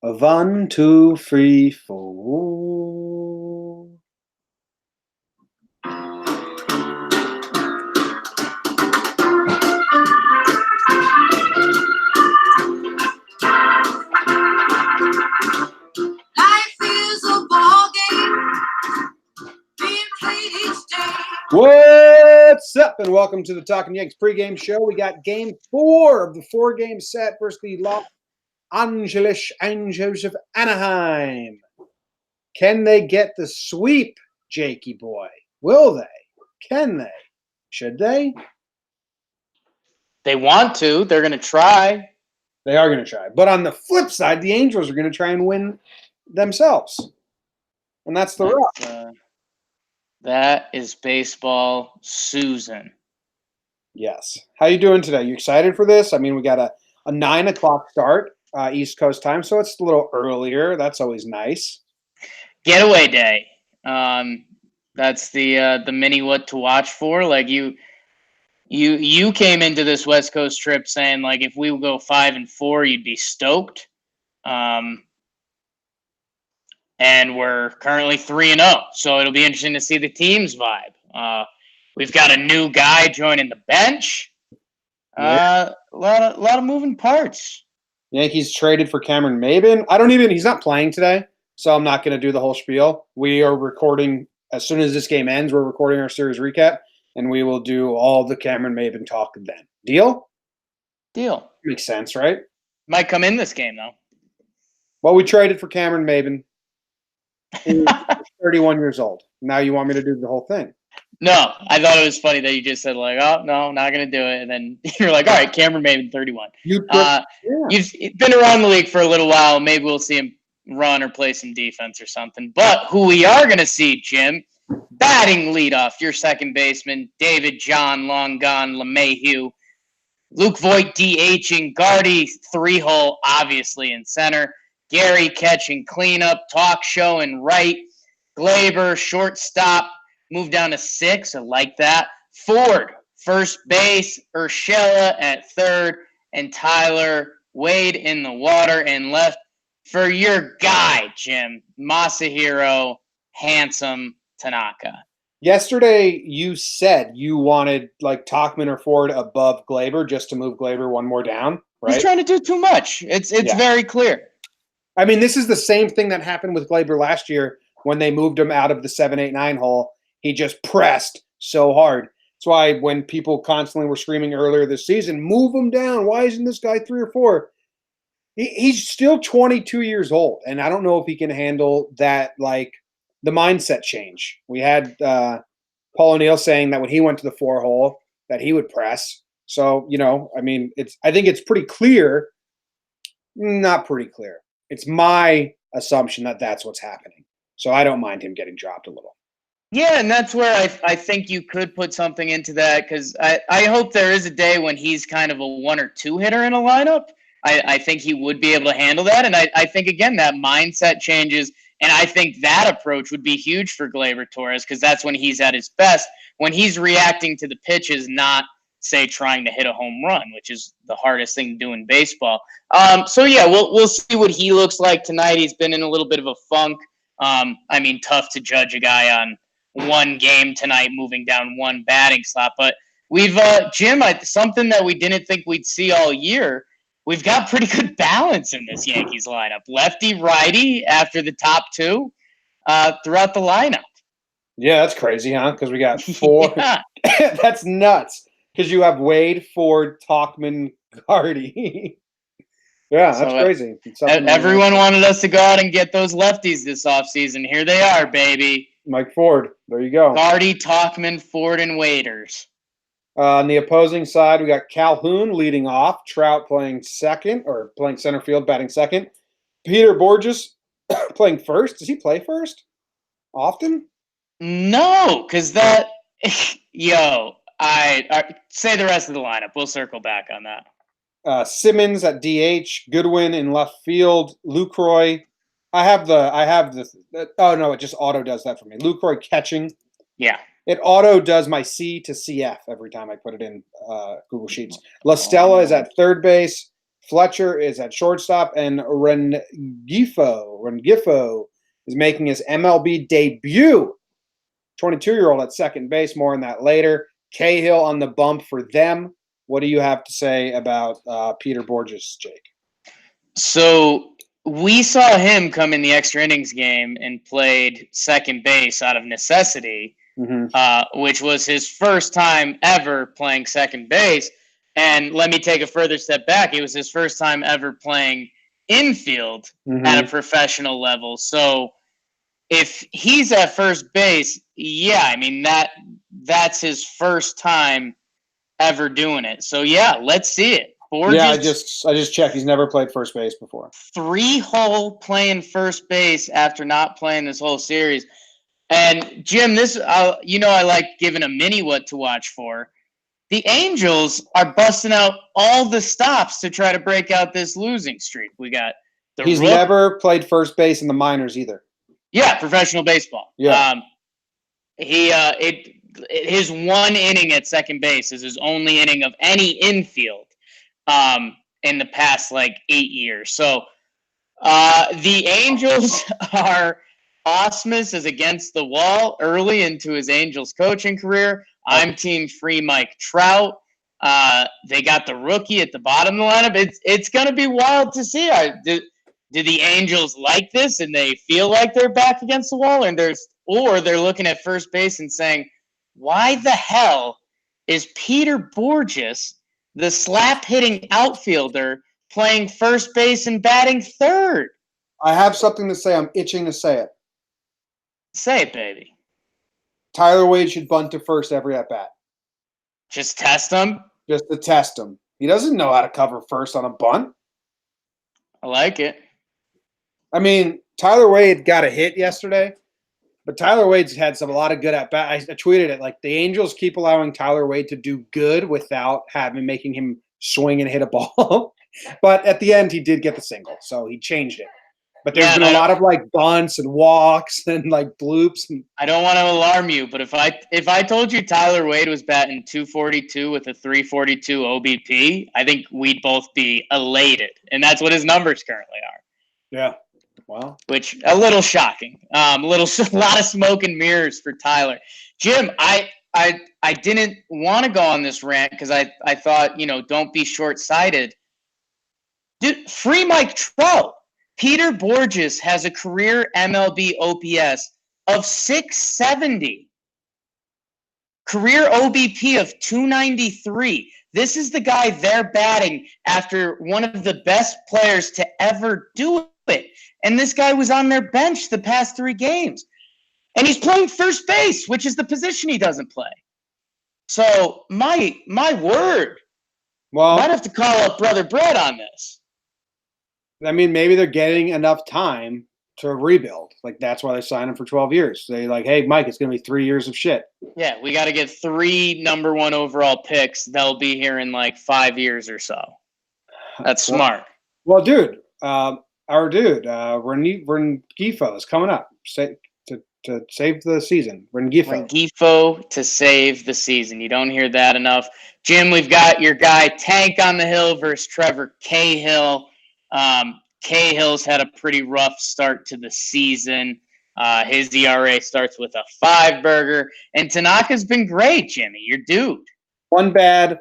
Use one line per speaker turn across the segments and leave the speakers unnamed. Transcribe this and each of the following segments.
One, two, three, four.
Life is a ball game being played each day.
What's up, and welcome to the Talkin Yanks pregame show. We got game 4 of the 4-game set versus the Los Angeles Angels of Anaheim. Can they get the sweep, Jakey boy? Will they? Can they? Should they?
They want to. They're going to try.
They are going to try. But on the flip side, the Angels are going to try and win themselves. And that's the rub.
That is baseball, Susan.
Yes. How you doing today? You excited for this? I mean, we got a 9 o'clock start, East Coast time, so it's a little earlier. That's always nice.
Getaway day. That's the mini what to watch for. Like you came into this West Coast trip saying like if we go 5-4, you'd be stoked. And we're currently 3-0, so it'll be interesting to see the team's vibe. We've got a new guy joining the bench. A lot of moving parts.
Yankees traded for Cameron Maybin. He's not playing today, so I'm not going to do the whole spiel. We are recording, as soon as this game ends, we're recording our series recap, and we will do all the Cameron Maybin talk then. Deal?
Deal.
Makes sense, right?
Might come in this game, though.
Well, we traded for Cameron Maybin. He's 31 years old. Now you want me to do the whole thing?
No, I thought it was funny that you just said like, "Oh no, not gonna do it," and then you're like, "All right, Cameron Maybin, 31." You've been around the league for a little while. Maybe we'll see him run or play some defense or something. But who we are gonna see, Jim, batting leadoff, your second baseman, David John, long gone, LeMahieu, Luke Voigt DHing, Gardy 3-hole, obviously in center. Gary catching cleanup, talk show and right. Glaber, shortstop, moved down to 6. I like that. Ford, first base. Urshela at third. And Tyler Wade in the water and left for your guy, Jim. Masahiro, handsome Tanaka.
Yesterday, you said you wanted like Tauchman or Ford above Glaber just to move Glaber one more down, right?
He's trying to do too much. It's very clear.
I mean, this is the same thing that happened with Glaber last year when they moved him out of the 7, 8, 9 hole. He just pressed so hard. That's why when people constantly were screaming earlier this season, move him down. Why isn't this guy 3 or 4? He's still 22 years old, and I don't know if he can handle that, like, the mindset change. We had Paul O'Neill saying that when he went to the 4 hole that he would press. So, I mean, I think it's pretty clear. Not pretty clear. It's my assumption that that's what's happening. So I don't mind him getting dropped a little.
Yeah, and that's where I think you could put something into that because I hope there is a day when he's kind of a 1 or 2 hitter in a lineup. I think he would be able to handle that. And I think, again, that mindset changes. And I think that approach would be huge for Gleyber Torres because that's when he's at his best, when he's reacting to the pitches, not, say, trying to hit a home run, which is the hardest thing to do in baseball. So, yeah, we'll see what he looks like tonight. He's been in a little bit of a funk. I mean, tough to judge a guy on one game tonight moving down one batting slot. But we've, Jim, something that we didn't think we'd see all year, we've got pretty good balance in this Yankees lineup. Lefty-righty after the top 2 throughout the lineup.
Yeah, that's crazy, huh? Because we got 4. Yeah. That's nuts. Because you have Wade, Ford, Tauchman, Gardy. Yeah, that's crazy.
Everyone wanted us to go out and get those lefties this offseason. Here they are, baby.
Mike Ford. There you go.
Gardy, Tauchman, Ford, and Waders.
On the opposing side, we got Calhoun leading off. Trout playing center field, batting second. Peter Borges playing first. Does he play first often?
No, because that – yo – I say the rest of the lineup. We'll circle back on that.
Simmons at DH, Goodwin in left field, Lucroy. I have the. Oh no, it just auto does that for me. Lucroy catching.
Yeah.
It auto does my C to CF every time I put it in Google Sheets. La Stella is at third base. Fletcher is at shortstop, and Rengifo is making his MLB debut. 22-year-old at second base. More on that later. Cahill on the bump for them. What do you have to say about Peter Borges, Jake?
So we saw him come in the extra innings game and played second base out of necessity, which was his first time ever playing second base. And let me take a further step back. It was his first time ever playing infield at a professional level. So if he's at first base, yeah, I mean that's his first time ever doing it. So yeah, let's see it. Borges,
yeah, I just checked. He's never played first base before.
3-hole playing first base after not playing this whole series. And Jim, this I like giving a mini what to watch for. The Angels are busting out all the stops to try to break out this losing streak. We got
He's never played first base in the minors either.
Yeah, professional baseball.
Yeah.
His one inning at second base is his only inning of any infield in the past 8 years. So the Angels are Osmus is against the wall early into his Angels coaching career. I'm team free Mike Trout. They got the rookie at the bottom of the lineup. It's going to be wild to see. Do the Angels like this and they feel like they're back against the wall, or they're looking at first base and saying, why the hell is Peter Borges, the slap-hitting outfielder, playing first base and batting third?
I have something to say. I'm itching to say it.
Say it, baby.
Tyler Wade should bunt to first every at-bat.
Just test him?
Just to test him. He doesn't know how to cover first on a bunt.
I like it.
I mean, Tyler Wade got a hit yesterday, but Tyler Wade's had a lot of good at-bats. I tweeted it, the Angels keep allowing Tyler Wade to do good without making him swing and hit a ball. But at the end, he did get the single, so he changed it. But there's been a lot of bunts and walks and bloops.
I don't want to alarm you, but if I told you Tyler Wade was batting 242 with a 342 OBP, I think we'd both be elated, and that's what his numbers currently are.
Yeah, wow.
Which a little shocking. A lot of smoke and mirrors for Tyler. Jim, I didn't want to go on this rant because I thought don't be short-sighted. Dude, free Mike Trout. Peter Borges has a career MLB OPS of 670. Career OBP of 293. This is the guy they're batting after one of the best players to ever do it. And this guy was on their bench the past 3 games. And he's playing first base, which is the position he doesn't play. So, my word.
Well,
might have to call up Brother Brett on this.
I mean, maybe they're getting enough time to rebuild. That's why they signed him for 12 years. They hey, Mike, it's going to be 3 years of shit.
Yeah, we got to get 3 number 1 overall picks. They'll be here in 5 years or so. That's smart.
Well, dude, our dude, Rengifo is coming up to save the season.
Rengifo to save the season. You don't hear that enough. Jim, we've got your guy Tank on the hill versus Trevor Cahill. Cahill's had a pretty rough start to the season. His ERA starts with a 5-burger. And Tanaka's been great, Jimmy. Your dude.
One bad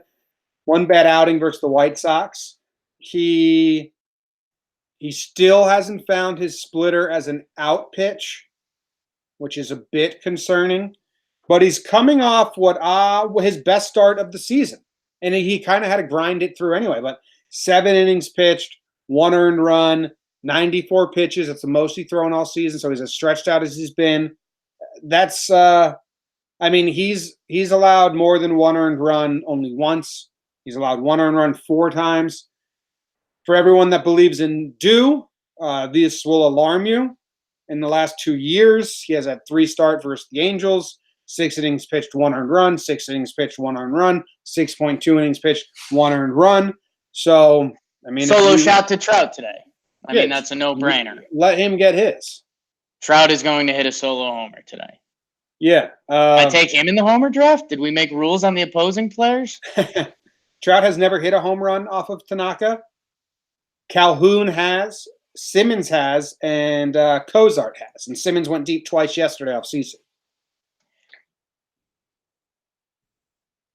outing versus the White Sox. He still hasn't found his splitter as an out pitch, which is a bit concerning. But he's coming off his best start of the season. And he kind of had to grind it through anyway. But 7 innings pitched, 1 earned run, 94 pitches. That's the most he's thrown all season. So he's as stretched out as he's been. That's, he's allowed more than 1 earned run only once. He's allowed 1 earned run 4 times. For everyone that believes in this will alarm you. In the last 2 years, he has had 3 starts versus the Angels. 6 innings pitched, 1 earned run. 6 innings pitched, 1 earned run. 6.2 innings pitched, 1 earned run. So,
solo shot to Trout today. That's a no-brainer.
Let him get his.
Trout is going to hit a solo homer today.
Yeah.
I take him in the homer draft? Did we make rules on the opposing players?
Trout has never hit a home run off of Tanaka. Calhoun has, Simmons has, and Cozart has. And Simmons went deep twice yesterday off CC.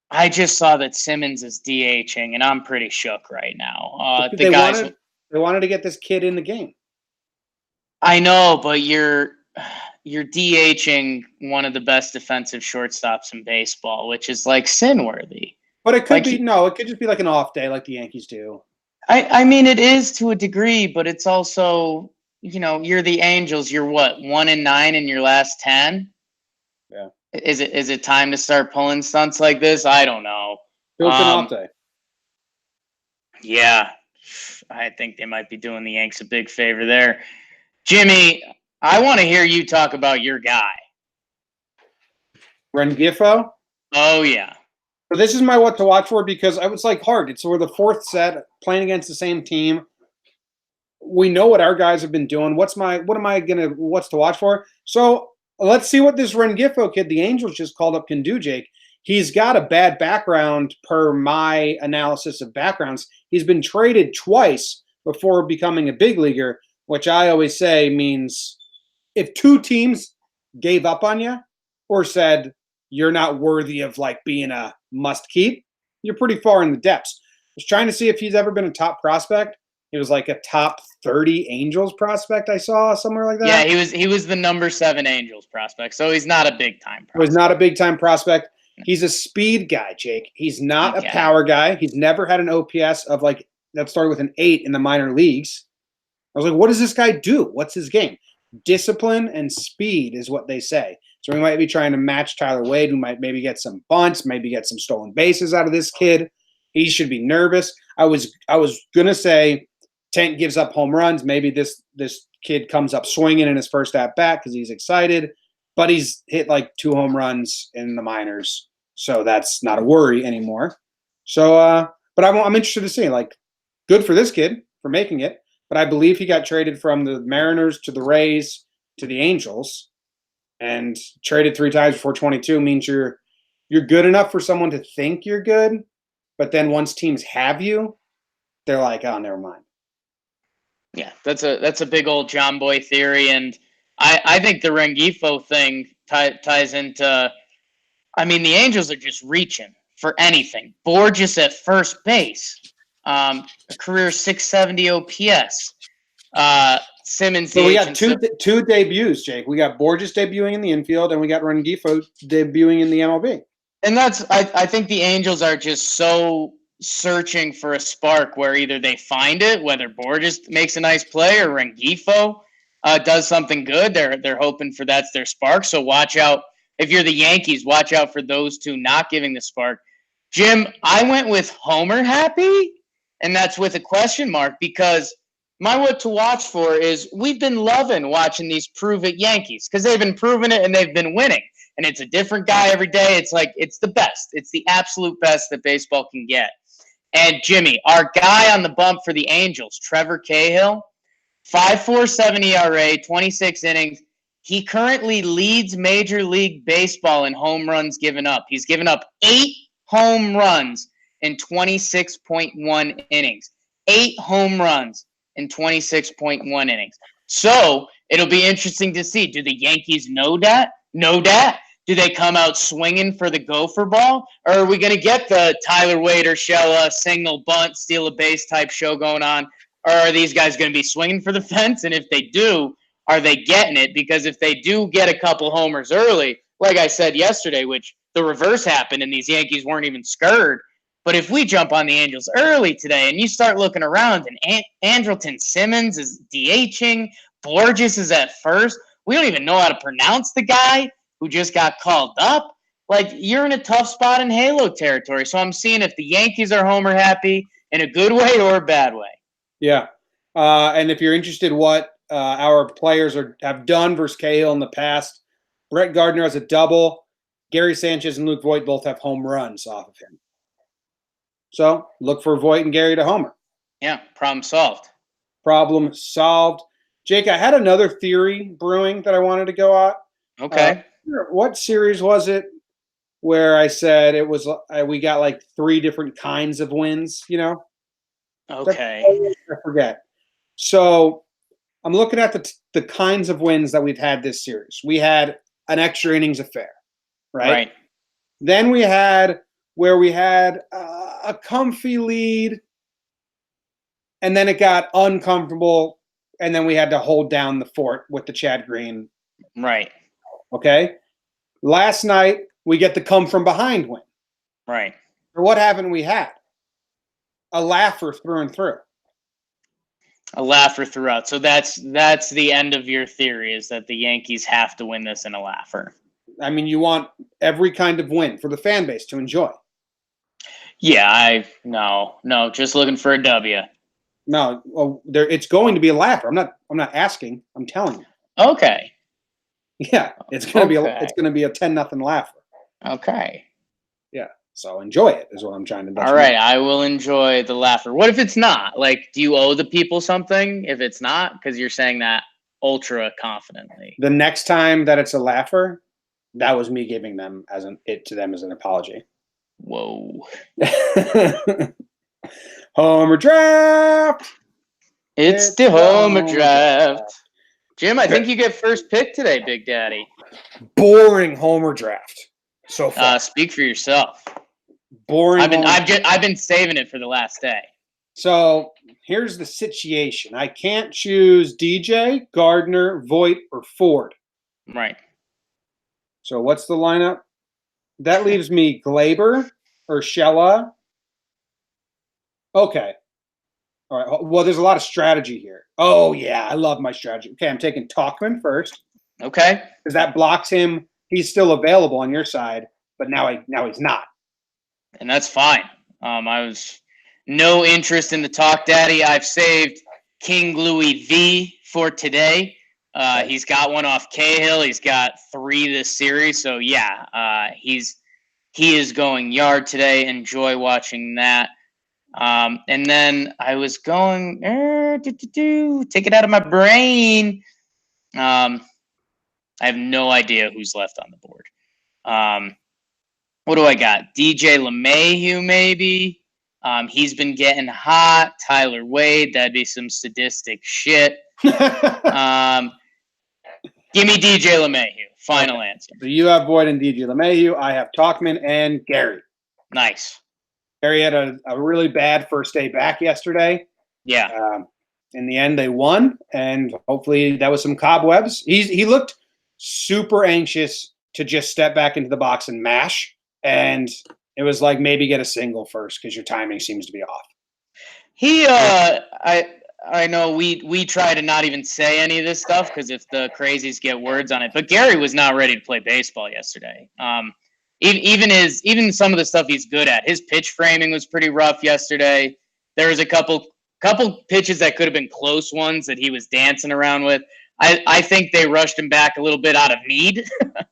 I just saw that Simmons is DHing, and I'm pretty shook right now.
They wanted to get this kid in the game.
I know, but you're DHing one of the best defensive shortstops in baseball, which is like sin-worthy.
But it could it could just be like an off day like the Yankees do.
I mean, it is to a degree, but it's also, you're the Angels. You're what, 1-9 in your last 10?
Yeah.
Is it time to start pulling stunts like this? I don't know.
Built an off day.
Yeah, I think they might be doing the Yanks a big favor there. Jimmy, I want to hear you talk about your guy.
Rengifo?
Oh, yeah.
So this is my what to watch for because I was like hard. We're the fourth set playing against the same team. We know what our guys have been doing. What's to watch for? So let's see what this Rengifo kid, the Angels just called up, can do, Jake. He's got a bad background per my analysis of backgrounds. He's been traded twice before becoming a big leaguer, which I always say means if two teams gave up on you or said you're not worthy of like being a must keep, you're pretty far in the depths. I was trying to see if he's ever been a top prospect. He was like a top 30 Angels prospect I saw somewhere like that.
Yeah, he was the number 7 Angels prospect, so he's not a big time prospect.
He was not a big time prospect. He's a speed guy, Jake. He's not a power guy. He's never had an OPS of like that started with an 8 in the minor leagues. I was like, what does this guy do? What's his game? Discipline and speed is what they say. So we might be trying to match Tyler Wade. We might maybe get some bunts, maybe get some stolen bases out of this kid. He should be nervous. I was gonna say Tank gives up home runs. Maybe this kid comes up swinging in his first at bat because he's excited. But he's hit like 2 home runs in the minors, so that's not a worry anymore. So, but I'm interested to see. Like, good for this kid for making it. But I believe he got traded from the Mariners to the Rays to the Angels, and traded 3 times before 22 means you're good enough for someone to think you're good. But then once teams have you, they're like, oh, never mind.
Yeah, that's a big old Jomboy theory, and I think the Rengifo thing ties into. I mean, the Angels are just reaching for anything. Borges at first base, a career 670 OPS. Simmons.
So we got two debuts, Jake. We got Borges debuting in the infield, and we got Rengifo debuting in the MLB.
And I think the Angels are just so searching for a spark where either they find it, whether Borges makes a nice play or Rengifo does something good. They're hoping for that's their spark. So watch out. If you're the Yankees, watch out for those two not giving the spark. Jim, I went with Homer happy, and that's with a question mark because my what to watch for is we've been loving watching these prove it Yankees because they've been proving it and they've been winning. And it's a different guy every day. It's like it's the best. It's the absolute best that baseball can get. And Jimmy, our guy on the bump for the Angels, Trevor Cahill, 5.47 ERA, 26 innings. He currently leads Major League Baseball in home runs given up. He's given up 8 home runs in 26.1 innings. 8 home runs in 26.1 innings. So it'll be interesting to see. Do the Yankees know that? Do they come out swinging for the gopher ball? Or are we going to get the Tyler Wade or Shella single bunt, steal a base type show going on? Or are these guys going to be swinging for the fence? And if they do, are they getting it? Because if they do get a couple homers early, like I said yesterday, which the reverse happened and these Yankees weren't even scared. But if we jump on the Angels early today and you start looking around and Andrelton Simmons is DHing, Borges is at first, we don't even know how to pronounce the guy who just got called up. Like, you're in a tough spot in Halo territory. So I'm seeing if the Yankees are homer happy in a good way or a bad way.
Yeah. And if you're interested what our players have done versus Cahill in the past, Brett Gardner has a double. Gary Sanchez and Luke Voigt both have home runs off of him. So look for Voigt and Gary to homer.
Yeah, problem solved.
Problem solved. Jake, I had another theory brewing that I wanted to go out.
Okay.
What series was it where I said it was we got like 3 different kinds of wins, you know?
Okay.
I forget. So I'm looking at the kinds of wins that we've had this series. We had an extra innings affair, right?
Right.
Then we had where we had a comfy lead, and then it got uncomfortable, and then we had to hold down the fort with the Chad Green.
Right.
Okay. Last night we get the come from behind win.
Right.
Or what haven't we had? A laugher through and through.
A laugher throughout. So that's the end of your theory, is that the Yankees have to win this in a laugher.
I mean, you want every kind of win for the fan base to enjoy.
Yeah, no, just looking for a W.
No, well, it's going to be a laugher. I'm not asking. I'm telling you.
Okay.
Yeah, it's going to
Okay.
be a 10-0 laugher.
Okay.
Yeah. So enjoy it is what I'm trying to.
All right, I will enjoy the laugher. What if it's not? Like, do you owe the people something if it's not? Because you're saying that ultra confidently.
The next time that it's a laugher, that was me giving them to them as an apology.
Whoa.
Homer draft.
It's the Homer draft. Jim, I think you get first pick today, Big Daddy.
Boring Homer draft so far.
Speak for yourself.
Boring.
I've been saving it for the last day.
So here's the situation. I can't choose DJ, Gardner, Voit, or Ford.
Right.
So what's the lineup? That leaves me Glaber, Urshela. Okay. All right. Well, there's a lot of strategy here. Oh, yeah. I love my strategy. Okay, I'm taking Talkman first.
Okay.
Because that blocks him. He's still available on your side, but now he's not.
And that's fine. I was no interest in the Talk Daddy. I've saved King Louis V for today. He's got one off Cahill. He's got 3 this series. So yeah, he is going yard today. Enjoy watching that. And then I was going take it out of my brain. I have no idea who's left on the board. What do I got? DJ LeMahieu, maybe. He's been getting hot. Tyler Wade, that'd be some sadistic shit. Give me DJ LeMahieu. Final answer.
So you have Boyd and DJ LeMahieu. I have Talkman and Gary.
Nice.
Gary had a really bad first day back yesterday.
Yeah.
In the end, they won, and hopefully that was some cobwebs. He looked super anxious to just step back into the box and mash, and it was like maybe get a single first because your timing seems to be off.
I know we try to not even say any of this stuff because if the crazies get words on it, but Gary was not ready to play baseball yesterday. Even some of the stuff he's good at. His pitch framing was pretty rough yesterday. There was a couple pitches that could have been close ones that he was dancing around with. I think they rushed him back a little bit out of need,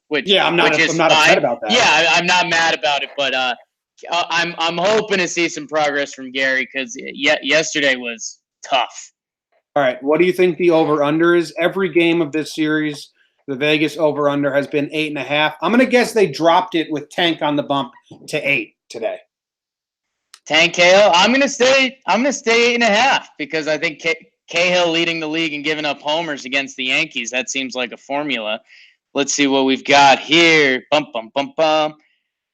which
I'm not upset about that.
Yeah, I'm not mad about it, but I'm hoping to see some progress from Gary because yesterday was tough.
All right, what do you think the over/under is? Every game of this series, the Vegas over/under has been 8.5. I'm gonna guess they dropped it with Tank on the bump to 8 today.
Tank Cahill, I'm gonna stay 8.5 because I think Cahill leading the league and giving up homers against the Yankees, that seems like a formula. Let's see what we've got here. Bum, bum, bum, bum.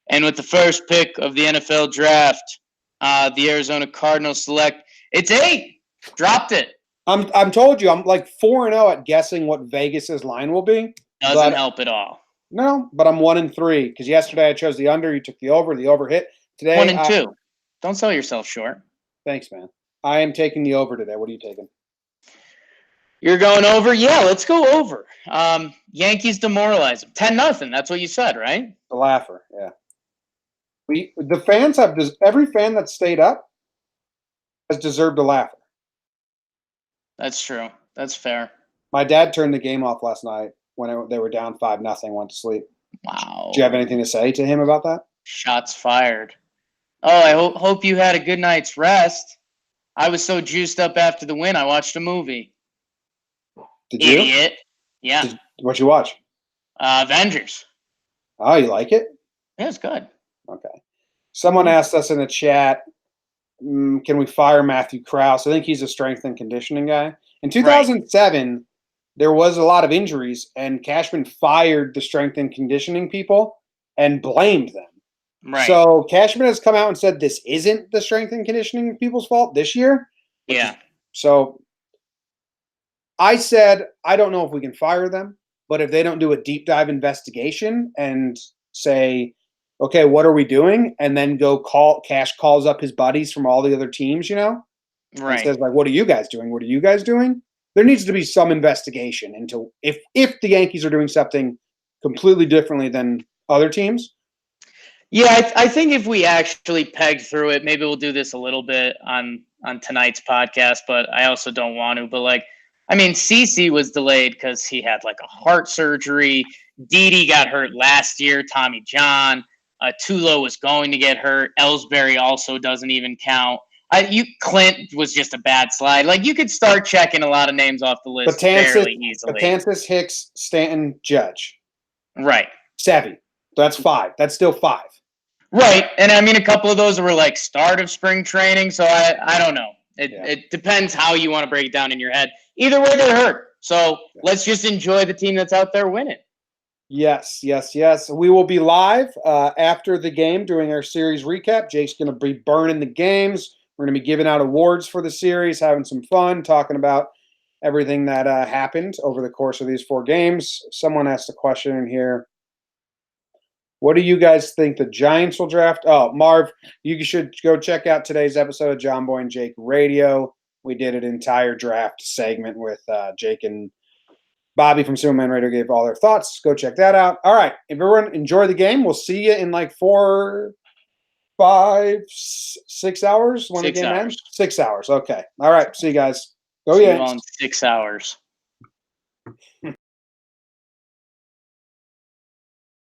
And with the first pick of the NFL draft, the Arizona Cardinals select. It's 8. Dropped it.
I'm told you I'm like 4-0 at guessing what Vegas's line will be.
Doesn't help at all.
No, but I'm 1-3 because yesterday I chose the under. You took the over. The over hit. Today
1-2. Don't sell yourself short.
Thanks, man. I am taking the over today. What are you taking?
You're going over? Yeah, let's go over. Yankees demoralize them. 10-0. That's what you said, right?
The laugher, yeah. The fans have every fan that stayed up has deserved a laugher.
That's true. That's fair.
My dad turned the game off last night when they were down 5-0, went to sleep.
Wow.
Do you have anything to say to him about that?
Shots fired. Oh, I hope you had a good night's rest. I was so juiced up after the win, I watched a movie.
Did you?
Idiot. Yeah.
What'd you watch?
Avengers.
Oh, you like it?
Yeah, it's good.
Okay. Someone asked us in the chat, can we fire Matthew Krause? I think he's a strength and conditioning guy. In
Right.
2007, there was a lot of injuries, and Cashman fired the strength and conditioning people and blamed them.
Right.
So Cashman has come out and said this isn't the strength and conditioning people's fault this year.
Yeah.
So I said, I don't know if we can fire them, but if they don't do a deep dive investigation and say, okay, what are we doing? And then Cash calls up his buddies from all the other teams, and
Right.
says, like, what are you guys doing? What are you guys doing? There needs to be some investigation into if the Yankees are doing something completely differently than other teams.
Yeah, I think if we actually peg through it, maybe we'll do this a little bit on tonight's podcast, but I also don't want to. But CC was delayed because he had like a heart surgery. Didi got hurt last year. Tommy John. Tulo was going to get hurt. Ellsbury also doesn't even count. Clint was just a bad slide. Like, you could start checking a lot of names off the list fairly easily.
Betances, Hicks, Stanton, Judge.
Right.
Sevy. That's 5. That's still 5.
Right. And a couple of those were like start of spring training. So I don't know. It depends how you want to break it down in your head. Either way, they're hurt. So let's just enjoy the team that's out there winning.
Yes. We will be live after the game doing our series recap. Jake's going to be burning the games. We're going to be giving out awards for the series, having some fun, talking about everything that happened over the course of these 4 games. Someone asked a question in here. What do you guys think the Giants will draft? Oh, Marv, you should go check out today's episode of Jomboy and Jake Radio. We did an entire draft segment with Jake and Bobby from Superman Radio gave all their thoughts. Go check that out. All right. Everyone, enjoy the game. We'll see you in like 4, 5, 6 hours when the game ends. 6 hours. Okay. All right. See you guys. Go Yanks.
See you on 6 hours.